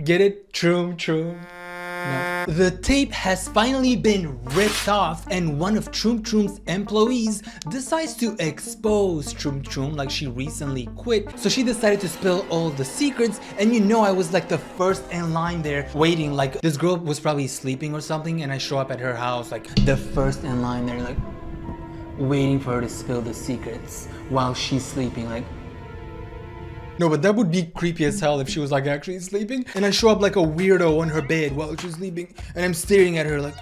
Get it? Troom Troom. No. The tape has finally been ripped off, and one of Troom Troom's employees decides to expose Troom Troom like she recently quit. So she decided to spill all the secrets, and you know I was like the first in line there waiting. Like this girl was probably sleeping or something, and I show up at her house like the first in line there, like waiting for her to spill the secrets while she's sleeping. Like, no, but that would be creepy as hell if she was like actually sleeping and I show up like a weirdo on her bed while she's sleeping and I'm staring at her like,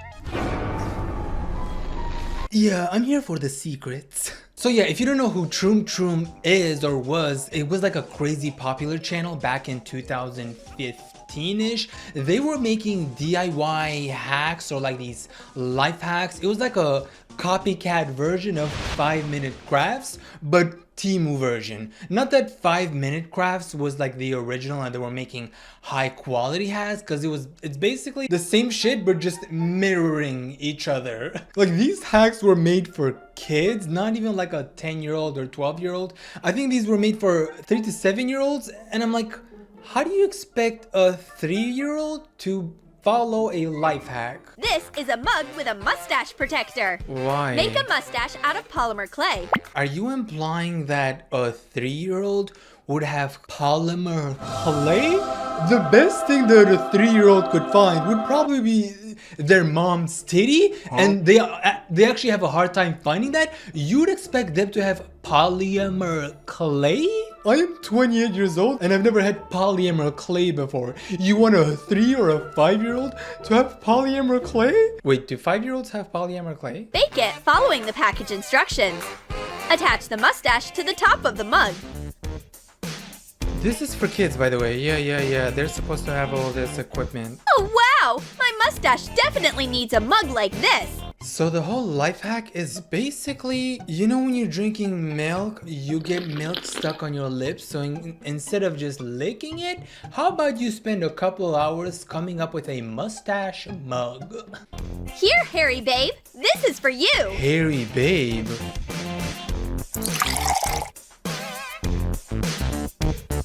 yeah, I'm here for the secrets. So yeah, if you don't know who Troom Troom is or was, it was like a crazy popular channel back in 2015-ish. They were making DIY hacks or like these life hacks. It was like a copycat version of 5-minute crafts, but Temu version. Not that 5-minute crafts was like the original and they were making high quality hacks, because it's basically the same shit but just mirroring each other. Like these hacks were made for kids, not even like a 10-year-old or 12-year-old. I think these were made for 3 to 7-year-olds, and I'm like, how do you expect a 3-year-old to follow a life hack? This is a mug with a mustache protector. Why? Make a mustache out of polymer clay. Are you implying that a 3-year-old would have polymer clay? The best thing that a 3-year-old could find would probably be their mom's titty, and they actually have a hard time finding that. You'd expect them to have polymer clay? I am 28 years old and I've never had polymer clay before. You want a 3 or a 5-year-old to have polymer clay? Wait, do 5-year-olds have polymer clay? Bake it following the package instructions. Attach the mustache to the top of the mug. This is for kids, by the way. Yeah. They're supposed to have all this equipment. Oh wow! My mustache definitely needs a mug like this. So the whole life hack is basically, you know when you're drinking milk, you get milk stuck on your lips, so instead of just licking it, how about you spend a couple hours coming up with a mustache mug? Here, Harry babe, this is for you. Harry babe?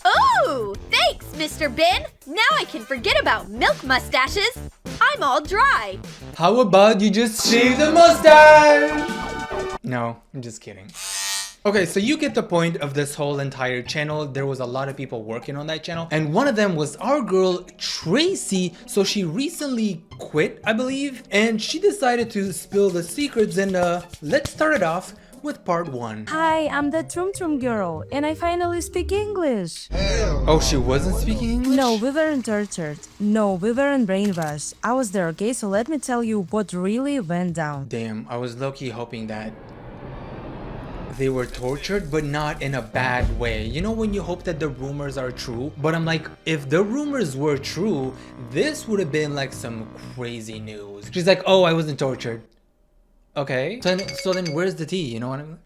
Ooh, thanks, Mr. Bin. Now I can forget about milk mustaches. I'm all dry. How about you just shave the mustache? No, I'm just kidding. Okay, so you get the point of this whole entire channel. There was a lot of people working on that channel, and one of them was our girl Tracy. So she recently quit, I believe, and she decided to spill the secrets, and let's start it off with part 1. Hi, I'm the Troom Troom girl, and I finally speak English. Oh, she wasn't speaking English? No, we weren't tortured. No, we weren't brainwashed. I was there, okay? So let me tell you what really went down. Damn, I was low-key hoping that they were tortured, but not in a bad way. You know when you hope that the rumors are true? But I'm like, if the rumors were true, this would have been like some crazy news. She's like, oh, I wasn't tortured. Okay, so then where's the tea? You know what I mean?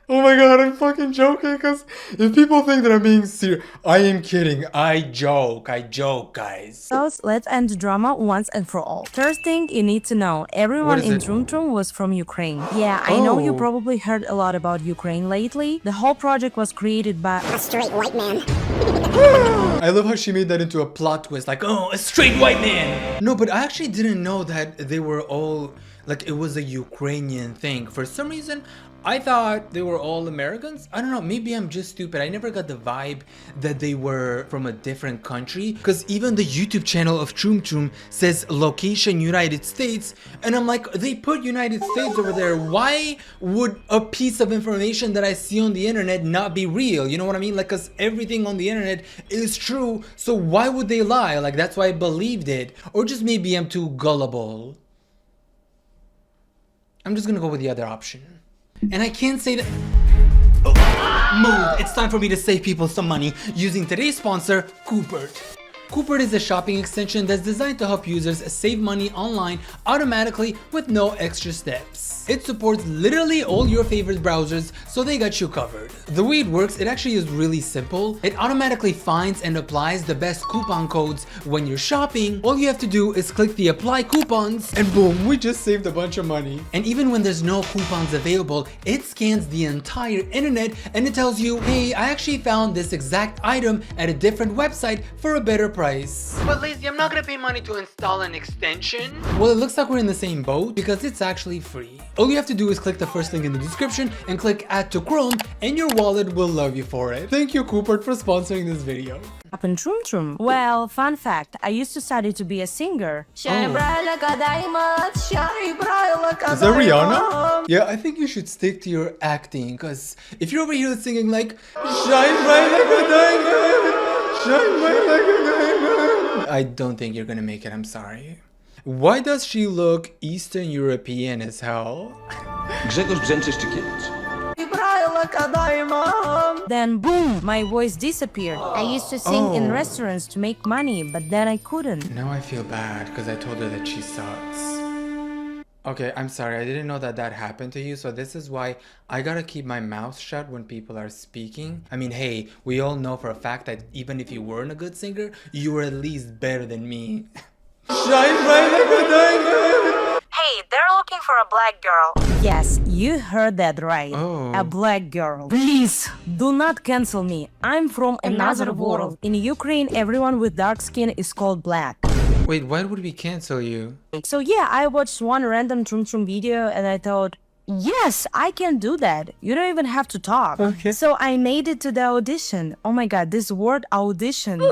Oh my god, I'm fucking joking, because if people think that I'm being serious, I am kidding. I joke, guys. So let's end the drama once and for all. First thing you need to know, everyone in Troom Troom was from Ukraine. Yeah, I know you probably heard a lot about Ukraine lately. The whole project was created by a straight white man. I love how she made that into a plot twist, like, oh, a straight white man. No, but I actually didn't know that they were all, like, it was a Ukrainian thing. For some reason, I thought they were all Americans. I don't know, maybe I'm just stupid. I never got the vibe that they were from a different country, because even the YouTube channel of Troom Troom says location United States, and I'm like, they put United States over there. Why would a piece of information that I see on the internet not be real? You know what I mean? Like, because everything on the internet is true, so why would they lie? Like, that's why I believed it. Or just maybe I'm too gullible. I'm just gonna go with the other option. And I can't say that. Oh, move! It's time for me to save people some money using today's sponsor, Coopert. Coopert is a shopping extension that's designed to help users save money online automatically with no extra steps. It supports literally all your favorite browsers, so they got you covered. The way it works, it actually is really simple. It automatically finds and applies the best coupon codes when you're shopping. All you have to do is click the apply coupons, and boom, we just saved a bunch of money. And even when there's no coupons available, it scans the entire internet and it tells you, hey, I actually found this exact item at a different website for a better price. But lazy, I'm not gonna pay money to install an extension. Well, it looks like we're in the same boat because it's actually free. All you have to do is click the first link in the description and click add to Chrome, and your wallet will love you for it. Thank you, Cooper, for sponsoring this video. Up in Troom Troom. Well, fun fact, I used to study to be a singer. Shine bright like a diamond, shine bright like a diamond. Is that Rihanna? Yeah, I think you should stick to your acting, because if you're over here singing like shine bright like a diamond, shine bright like a diamond, I don't think you're gonna make it, I'm sorry. Why does she look Eastern European as hell? Grzegorz Brzęczysz czy Kielc? Then boom, my voice disappeared. I used to sing in restaurants to make money, but then I couldn't. Now I feel bad because I told her that she sucks. Okay, I'm sorry, I didn't know that that happened to you, so this is why I gotta keep my mouth shut when people are speaking. I mean, hey, we all know for a fact that even if you weren't a good singer, you were at least better than me. Shine bright like a diamond! Hey, they're looking for a black girl. Yes, you heard that right. Oh. A black girl. Please, do not cancel me. I'm from another world. In Ukraine, everyone with dark skin is called black. Wait, why would we cancel you? So yeah, I watched one random Troom Troom video and I thought, yes, I can do that. You don't even have to talk. Okay. So I made it to the audition. Oh my god, this word audition.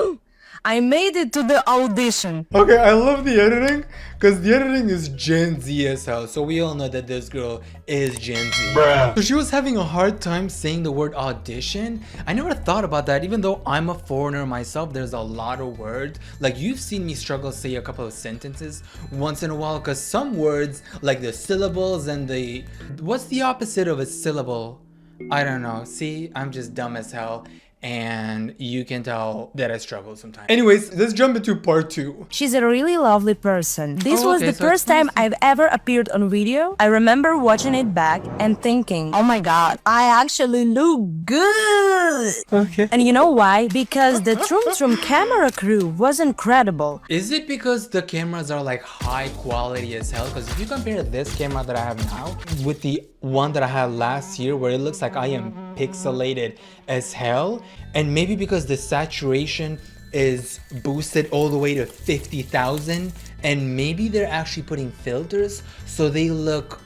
I made it to the audition. Okay, I love the editing because the editing is Gen Z as hell. So we all know that this girl is Gen Z. Bruh. So she was having a hard time saying the word audition. I never thought about that. Even though I'm a foreigner myself, there's a lot of words. Like you've seen me struggle to say a couple of sentences once in a while because some words like the syllables and the... What's the opposite of a syllable? I don't know. See, I'm just dumb as hell. And you can tell that I struggle sometimes. Anyways, let's jump into part 2. She's a really lovely person. This was the first time I've ever appeared on video. I remember watching it back and thinking, oh my god, I actually look good. Okay. And you know why? Because the Troom Troom camera crew was incredible. Is it because the cameras are like high quality as hell? Because if you compare this camera that I have now with the one that I had last year where it looks like I am pixelated as hell, and maybe because the saturation is boosted all the way to 50,000, and maybe they're actually putting filters so they look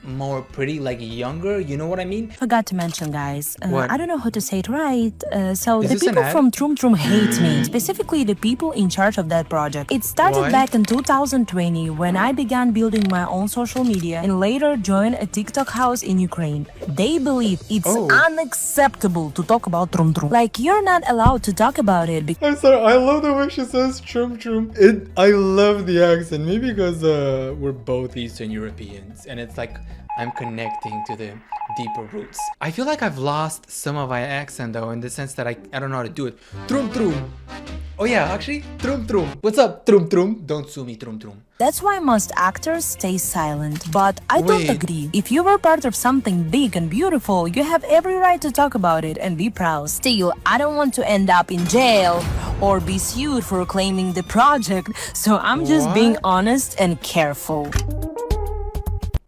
more pretty, like younger, you know what I mean? Forgot to mention, guys, What? I don't know how to say it right, so Is the this an people ad? from Troom Troom hate me, specifically the people in charge of that project. It started Why? back in 2020 when I began building my own social media and later joined a TikTok house in Ukraine. They believe it's unacceptable to talk about Troom Troom. Like, you're not allowed to talk about it because I'm sorry, I love the way she says Troom Troom. I love the accent, maybe because we're both Eastern Europeans and it's like I'm connecting to the deeper roots. I feel like I've lost some of my accent though, in the sense that I don't know how to do it. Troom Troom. Oh yeah, actually, Troom Troom. What's up, Troom Troom? Don't sue me, Troom Troom. that's why most actors stay silent. But I don't agree. If you were part of something big and beautiful, you have every right to talk about it and be proud. Still, I don't want to end up in jail or be sued for claiming the project, so I'm just being honest and careful.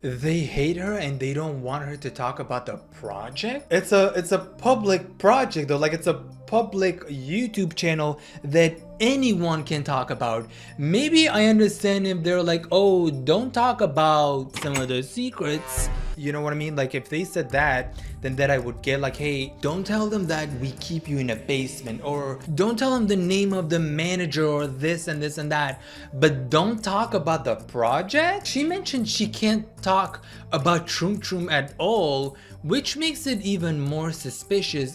They hate her and they don't want her to talk about the project? It's a public project though, like it's a public YouTube channel that anyone can talk about. Maybe I understand if they're like, oh, don't talk about some of the secrets. You know what I mean? Like if they said that, then that I would get like, hey, don't tell them that we keep you in a basement, or don't tell them the name of the manager or this and this and that, but don't talk about the project. She mentioned she can't talk about Troom Troom at all, which makes it even more suspicious.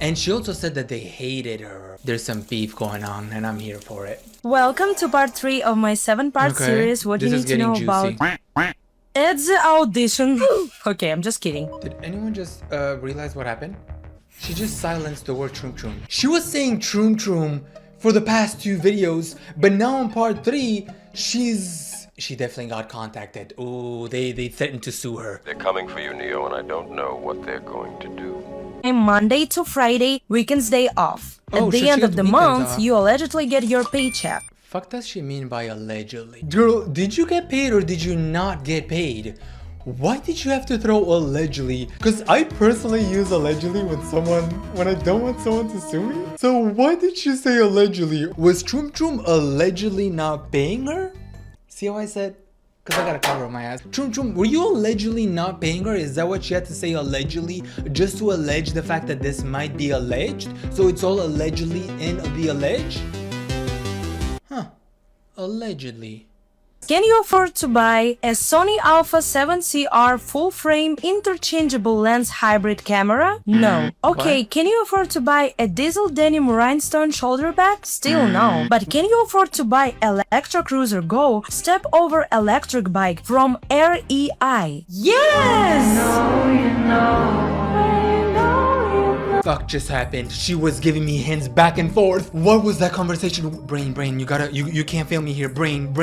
And she also said that they hated her. There's some beef going on and I'm here for it. Welcome to part 3 of my 7-part series. What This you is need to know getting about juicy. it's the audition. Okay, I'm just kidding. Did anyone just realize what happened? She just silenced the word Troom Troom. She was saying Troom Troom for the past 2 videos, but now in part 3, she definitely got contacted. Oh, they threatened to sue her. They're coming for you, Neo, and I don't know what they're going to do. Monday to Friday, weekends day off. Oh, At the so end she of got the weekends month, off. you allegedly get your paycheck. Fuck does she mean by allegedly? Girl, did you get paid or did you not get paid? Why did you have to throw allegedly? Because I personally use allegedly when I don't want someone to sue me. So why did you say allegedly? Was Troom Troom allegedly not paying her? See how I said? Because I gotta cover my ass. Troom Troom, were you allegedly not paying her? Is that what you had to say allegedly? Just to allege the fact that this might be alleged? So it's all allegedly in the alleged? Huh. Allegedly. Can you afford to buy a Sony Alpha 7CR full-frame interchangeable lens hybrid camera? No. Okay, What? can you afford to buy a diesel denim rhinestone shoulder bag? Still no. But can you afford to buy Electro Cruiser Go step over electric bike from REI? Yes! Fuck just happened. She was giving me hints back and forth. What was that conversation? Brain, you can't fail me here. Brain.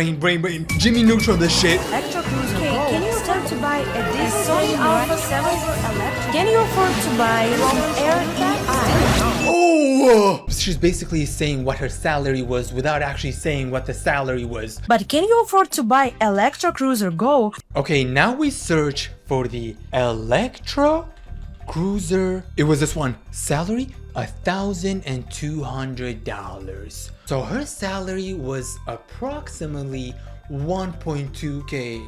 Jimmy Neutron this shit. Electro Cruiser Go. Can you afford to buy a diesel Sony Alpha 7 electric? Can you afford to buy from REI? Oh! She's basically saying what her salary was without actually saying what the salary was. But can you afford to buy Electro Cruiser Go? Okay, now we search for the Electra Cruiser. It was this one. Salary $1,200. So her salary was approximately 1.2k.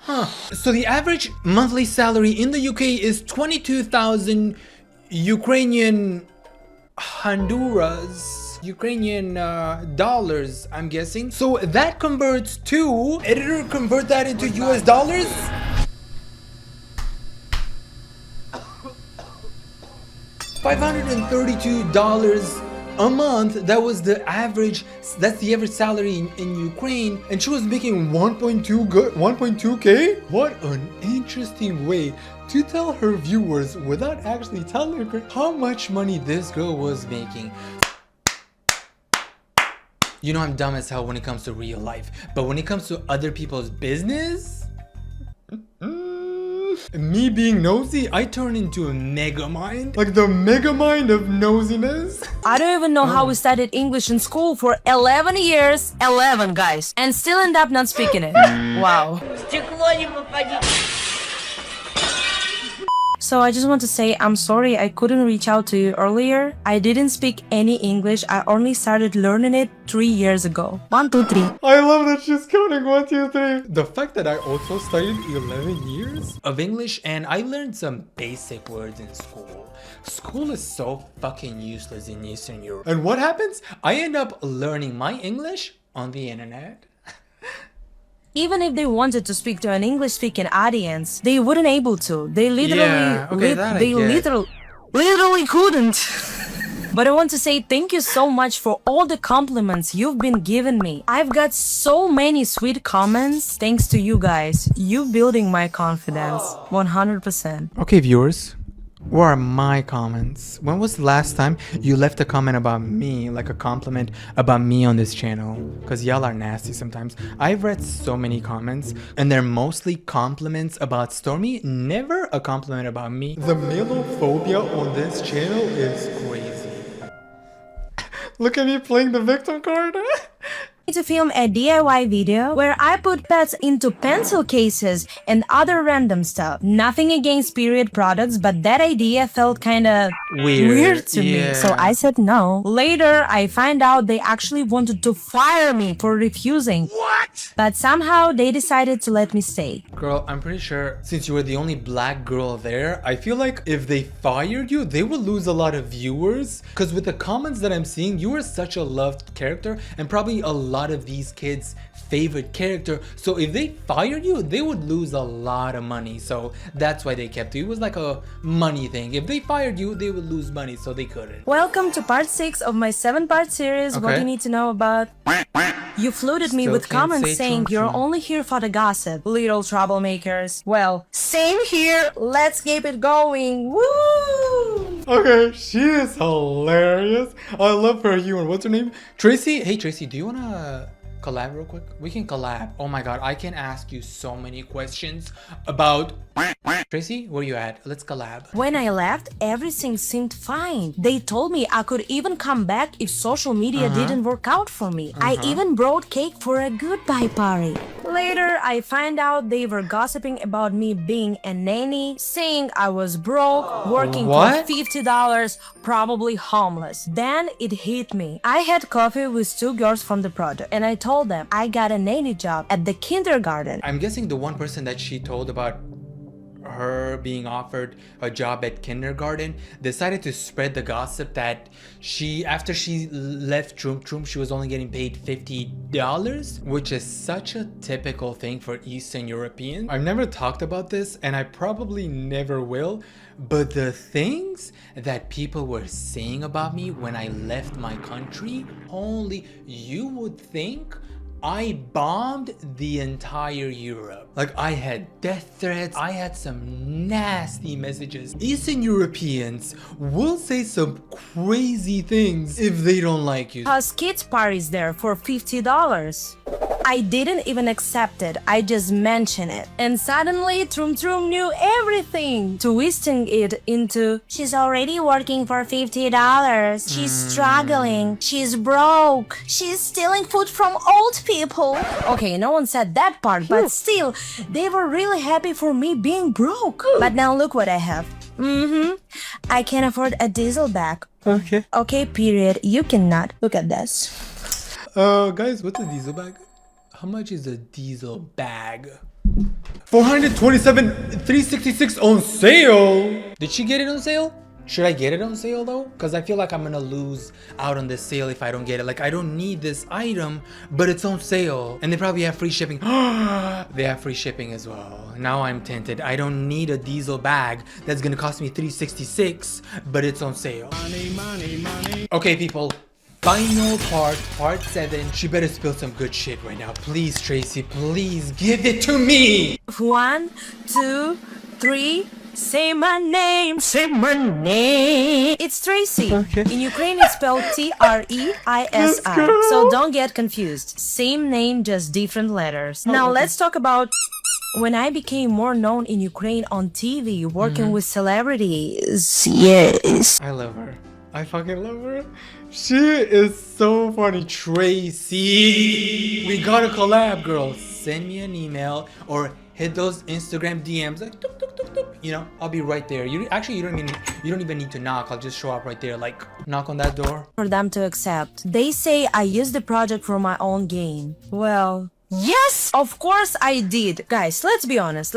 Huh. So the average monthly salary in the UK is 22,000 Ukrainian dollars, I'm guessing. So that converts to, editor, convert that into US dollars. $532 a month. That was the average. That's the average salary in Ukraine, and she was making 1.2k. What an interesting way to tell her viewers without actually telling her how much money this girl was making. You know I'm dumb as hell when it comes to real life, but when it comes to other people's business, me being nosy, I turn into a megamind. Like the megamind of nosiness. I don't even know how we studied English in school for 11 years. 11, guys. And still end up not speaking it. Wow. So I just want to say I'm sorry I couldn't reach out to you earlier. I didn't speak any English. I only started learning it 3 years ago. 1, 2, 3. I love that she's counting 1, 2, 3. The fact that I also studied 11 years of English and I learned some basic words in school. School is so fucking useless in Eastern Europe. And what happens? I end up learning my English on the internet. Even if they wanted to speak to an English-speaking audience, they wouldn't able to. They literally, literally couldn't. But I want to say thank you so much for all the compliments you've been giving me. I've got so many sweet comments thanks to you guys. You building my confidence, 100%. Okay, viewers. What are my comments? When was the last time you left a comment about me, like a compliment about me on this channel? Because y'all are nasty sometimes. I've read so many comments and they're mostly compliments about Stormy, never a compliment about me. The Malephobia on this channel is crazy. Look at me playing the victim card. To film a DIY video where I put pets into pencil cases and other random stuff. Nothing against period products, but that idea felt kinda weird to me. So I said no. Later, I find out they actually wanted to fire me for refusing. What? But somehow they decided to let me stay. Girl, I'm pretty sure since you were the only black girl there, I feel like if they fired you, they would lose a lot of viewers. Because with the comments that I'm seeing, you were such a loved character and probably a lot of these kids' favorite character. So if they fired you, they would lose a lot of money. So that's why they kept you. It was like a money thing. If they fired you, they would lose money, so they couldn't. Welcome to part 6 of my 7-part series. Okay. What you need to know about. You flooded me Still with can't comments say saying Troom you're Troom. only here for the gossip. Little troublemakers. Well, same here. Let's keep it going. Woo! Okay, she is hilarious. I love her humor. What's her name? Tracy? Hey Tracy, do you wanna collab real quick? We can collab. Oh my god, I can ask you so many questions about Tracy, where you at? Let's collab. When I left, everything seemed fine. They told me I could even come back if social media didn't work out for me. I even brought cake for a goodbye party. Later, I find out they were gossiping about me being a nanny, saying I was broke, working What? for $50, probably homeless. Then it hit me. I had coffee with 2 girls from the project, and I told them I got a nanny job at the kindergarten. I'm guessing the one person that she told about her being offered a job at kindergarten decided to spread the gossip that after she left Troom Troom, she was only getting paid $50, which is such a typical thing for Eastern Europeans. I've never talked about this, and I probably never will, but the things that people were saying about me when I left my country, only you would think I bombed the entire Europe. Like, I had death threats, I had some nasty messages. Eastern Europeans will say some crazy things if they don't like you. Has kids parties there for $50. I didn't even accept it, I just mentioned it. And suddenly, Troom Troom knew everything, twisting it into, she's already working for $50, she's struggling, she's broke, she's stealing food from old people. Okay, no one said that part, but still, they were really happy for me being broke. But now look what I have. I can afford a diesel bag. Okay, period. You cannot. Look at this. Guys, what's a diesel bag? How much is a diesel bag? $427, $366 on sale. Did she get it on sale? Should I get it on sale though? Because I feel like I'm gonna lose out on this sale if I don't get it. Like, I don't need this item, but it's on sale. And they probably have free shipping. They have free shipping as well. Now I'm tempted. I don't need a diesel bag that's gonna cost me $366, but it's on sale. Money. Okay, people. Final part 7. She better spill some good shit right now. Please, Tracy, please give it to me. 1, 2, 3. Say my name, say my name. It's Tracy. In Ukraine, it's spelled Treisi. So don't get confused. Same name, just different letters. Now let's talk about when I became more known in Ukraine on TV, working with celebrities. Yes. I love her. I fucking love her. She is so funny. Tracy, we gotta collab, girl. Send me an email or hit those Instagram DMs like tuk, tuk, tuk, tuk. You know, I'll be right there. You don't even need to knock. I'll just show up right there, like knock on that door. For them to accept. They say I used the project for my own gain. Well, yes, of course I did. Guys, let's be honest.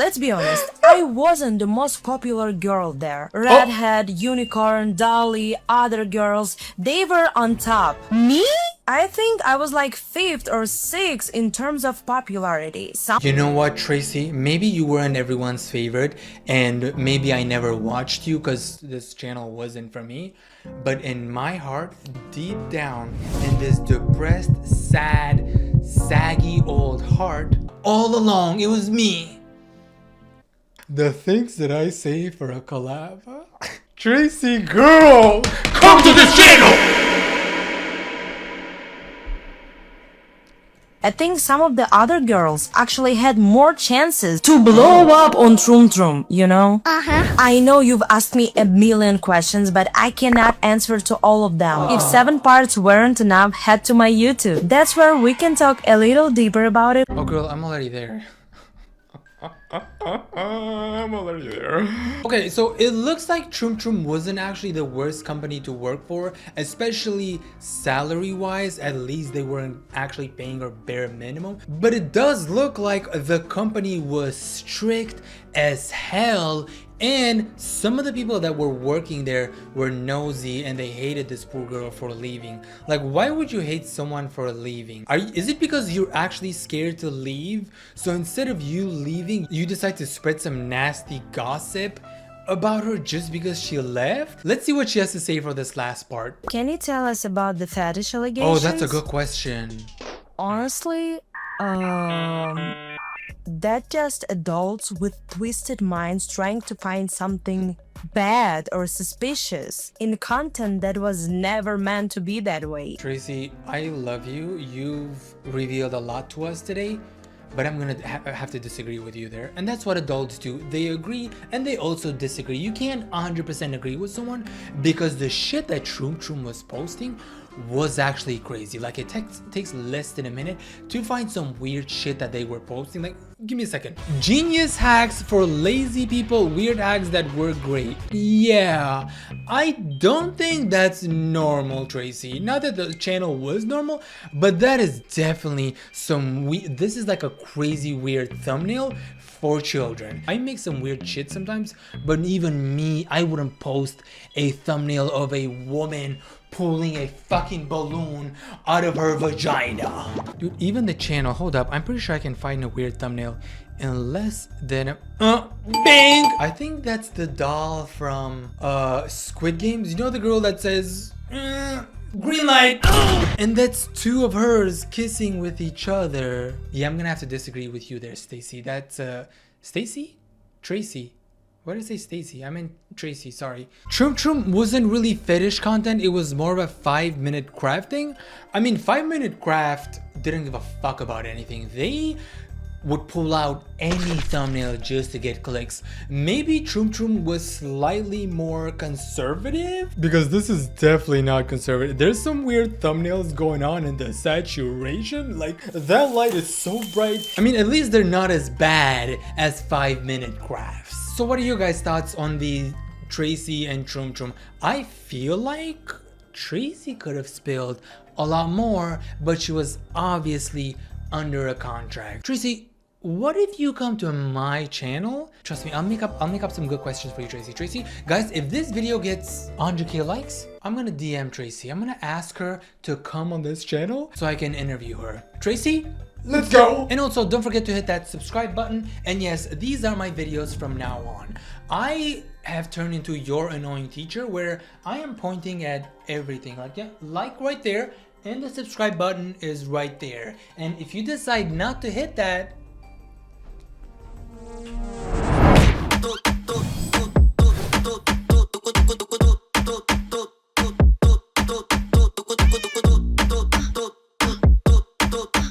I wasn't the most popular girl there. Redhead, Unicorn, Dolly, other girls, they were on top. Me? I think I was like 5th or 6th in terms of popularity. You know what, Tracy? Maybe you weren't everyone's favorite, and maybe I never watched you because this channel wasn't for me. But in my heart, deep down, in this depressed, sad, saggy old heart, all along it was me. The things that I say for a collab. Tracy, girl, come to this channel! I think some of the other girls actually had more chances to blow up on Troom Troom, you know? I know you've asked me a million questions, but I cannot answer to all of them. If 7 parts weren't enough, head to my YouTube. That's where we can talk a little deeper about it. Oh girl, I'm already there. I'm already there. Okay, so it looks like Troom Troom wasn't actually the worst company to work for, especially salary-wise. At least they weren't actually paying her bare minimum. But it does look like the company was strict as hell, and some of the people that were working there were nosy and they hated this poor girl for leaving. Like, why would you hate someone for leaving? Is it because you're actually scared to leave? So instead of you leaving, you decide to spread some nasty gossip about her just because she left? Let's see what she has to say for this last part. Can you tell us about the fetish allegations? Oh, that's a good question. Honestly, that's just adults with twisted minds trying to find something bad or suspicious in content that was never meant to be that way. Tracy, I love you. You've revealed a lot to us today, but I'm gonna have to disagree with you there. And that's what adults do. They agree and they also disagree. You can't 100% agree with someone because the shit that Troom Troom was posting was actually crazy. Like it takes less than a minute to find some weird shit that they were posting. Like, give me a second. Genius hacks for lazy people, weird hacks that were great. Yeah, I don't think that's normal, Tracy. Not that the channel was normal, but that is definitely some weird. This is like a crazy weird thumbnail for children. I make some weird shit sometimes, but even me, I wouldn't post a thumbnail of a woman pulling a fucking balloon out of her vagina. Dude, even the channel, hold up, I'm pretty sure I can find a weird thumbnail in less than bang! I think that's the doll from Squid Games. You know the girl that says green light, and that's two of hers kissing with each other. Yeah, I'm gonna have to disagree with you there, Stacy. That's Stacy? Tracy. Why did I say Stacy? I meant Tracy, sorry. Troom Troom wasn't really fetish content. It was more of a 5-minute crafting. I mean, 5-minute craft didn't give a fuck about anything. They would pull out any thumbnail just to get clicks. Maybe Troom Troom was slightly more conservative, because this is definitely not conservative. There's some weird thumbnails going on in the saturation. Like, that light is so bright. I mean, at least they're not as bad as 5-minute crafts. So what are your guys' thoughts on the Tracy and Troom Troom? I feel like Tracy could have spilled a lot more, but she was obviously under a contract. Tracy, what if you come to my channel? Trust me, I'll make up some good questions for you, Tracy. Tracy, guys, if this video gets 100k likes, I'm gonna DM Tracy. I'm gonna ask her to come on this channel so I can interview her. Tracy, let's go! And also, don't forget to hit that subscribe button. And yes, these are my videos from now on. I have turned into your annoying teacher, where I am pointing at everything. Like, yeah, like right there, and the subscribe button is right there. And if you decide not to hit that,